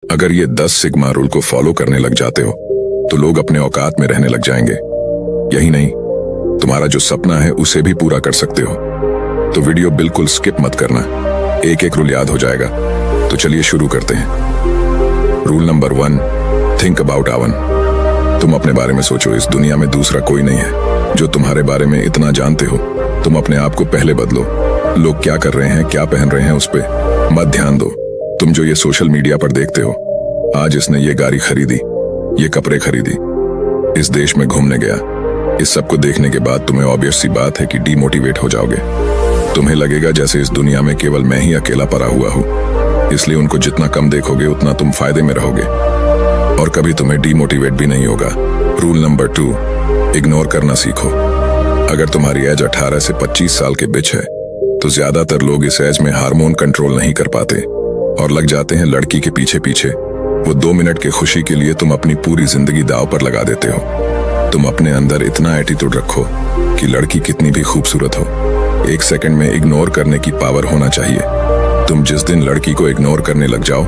अगर ये 10 sigma rule को फॉलो करने लग जाते हो तो लोग अपने औकात में रहने लग जाएंगे। यही नहीं, तुम्हारा जो सपना है उसे भी पूरा कर सकते हो। तो वीडियो बिल्कुल स्किप मत करना, एक एक रूल याद हो जाएगा। तो चलिए शुरू करते हैं। रूल नंबर 1, थिंक अबाउट आवन। तुम अपने बारे में सोचो, इस दुनिया में दूसरा कोई नहीं है जो तुम्हारे बारे में इतना जानते हो। तुम अपने आप को पहले बदलो। लोग क्या कर रहे हैं, क्या पहन रहे हैं, उस पर मत ध्यान दो। तुम जो ये सोशल मीडिया पर देखते हो, आज इसने ये गाड़ी खरीदी, ये कपड़े खरीदी, इस देश में घूमने गया, इस सब को देखने के बाद तुम्हें ऑब्वियस सी बात है कि डीमोटिवेट हो जाओगे। तुम्हें लगेगा जैसे इस दुनिया में केवल मैं ही अकेला पड़ा हुआ हूँ। इसलिए उनको जितना कम देखोगे उतना तुम फायदे में रहोगे और कभी तुम्हें डीमोटिवेट भी नहीं होगा। रूल नंबर 2, इग्नोर करना सीखो। अगर तुम्हारी एज 18 से 25 साल के बीच है तो ज्यादातर लोग इस एज में हार्मोन कंट्रोल नहीं कर पाते और लग जाते हैं लड़की के पीछे पीछे। वो 2 मिनट की खुशी के लिए तुम अपनी पूरी जिंदगी दांव पर लगा देते हो। तुम अपने अंदर इतना एटीट्यूड रखो कि लड़की कितनी भी खूबसूरत हो, 1 सेकंड में इग्नोर करने की पावर होना चाहिए। तुम जिस दिन लड़की को इग्नोर करने लग जाओ,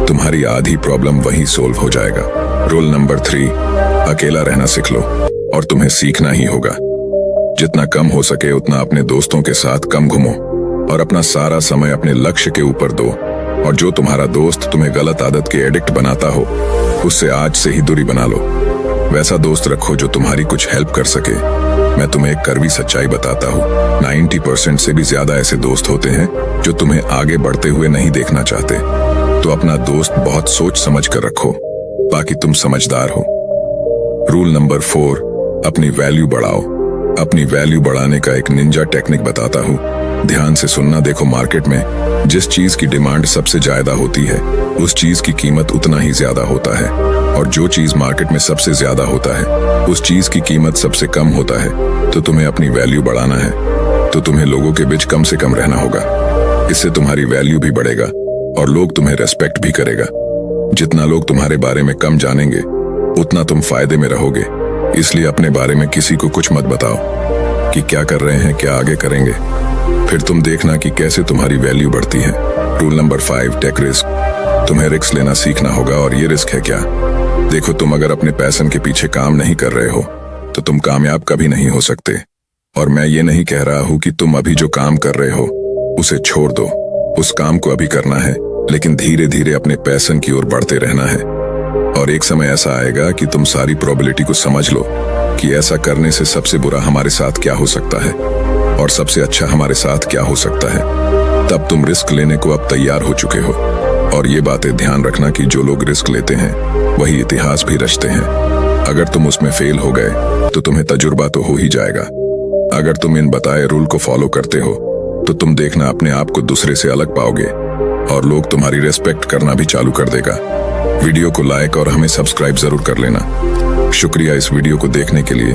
तुम्हारी आधी प्रॉब्लम वहीं सोल्व हो जाएगा। रूल नंबर 3, अकेला रहना सीख लो और तुम्हें सीखना ही होगा। जितना कम हो सके उतना अपने दोस्तों के साथ कम घूमो और अपना सारा समय अपने लक्ष्य के ऊपर दो। और जो तुम्हारा दोस्त तुम्हें गलत आदत के एडिक्ट बनाता हो, उससे आज से ही दूरी बना लो। वैसा दोस्त रखो जो तुम्हारी कुछ हेल्प कर सके। मैं तुम्हें एक कड़वी सच्चाई बताता हूँ, 90% से भी ज्यादा ऐसे दोस्त होते हैं जो तुम्हें आगे बढ़ते हुए नहीं देखना चाहते। तो अपना दोस्त बहुत सोच समझ कर रखो, बाकी तुम समझदार हो। रूल नंबर 4, अपनी वैल्यू बढ़ाओ। अपनी वैल्यू बढ़ाने का एक निंजा टेक्निक बताता हूँ, ध्यान से सुनना। देखो, मार्केट में जिस चीज की डिमांड सबसे ज्यादा होती है उस चीज की कीमत उतना ही ज्यादा होता है, और जो चीज मार्केट में सबसे ज्यादा होता है उस चीज की कीमत सबसे कम होता है। तो तुम्हें अपनी वैल्यू बढ़ाना है तो तुम्हें लोगों के बीच कम से कम रहना होगा। इससे तुम्हारी वैल्यू भी बढ़ेगा और लोग तुम्हें रेस्पेक्ट भी करेगा। जितना लोग तुम्हारे बारे में कम जानेंगे उतना तुम फायदे में रहोगे। इसलिए अपने बारे में किसी को कुछ मत बताओ कि क्या कर रहे हैं, क्या आगे करेंगे, फिर तुम देखना कि कैसे तुम्हारी वैल्यू बढ़ती है। Rule number 5, take risk. तुम्हें रिस्क लेना सीखना होगा। और ये रिस्क है क्या? देखो, तुम अगर अपने पैशन के पीछे काम नहीं कर रहे हो तो तुम कामयाब कभी नहीं हो सकते। और मैं ये नहीं कह रहा हूँ कि तुम अभी जो काम कर रहे हो उसे छोड़ दो। उस काम को अभी करना है, लेकिन धीरे धीरे अपने पैशन की ओर बढ़ते रहना है। और एक समय ऐसा आएगा कि तुम सारी प्रोबेबिलिटी को समझ लो कि ऐसा करने से सबसे बुरा हमारे साथ क्या हो सकता है और सबसे अच्छा हमारे साथ क्या हो सकता है। तब तुम रिस्क लेने को अब तैयार हो चुके हो। और ये बातें ध्यान रखना कि जो लोग रिस्क लेते हैं वही इतिहास भी रचते हैं। अगर तुम उसमें फेल हो गए तो तुम्हें तजुर्बा तो हो ही जाएगा। अगर तुम इन बताए रूल को फॉलो करते हो तो तुम देखना अपने आप को दूसरे से अलग पाओगे और लोग तुम्हारी रेस्पेक्ट करना भी चालू कर देगा। वीडियो को लाइक और हमें सब्सक्राइब जरूर कर लेना। शुक्रिया इस वीडियो को देखने के लिए।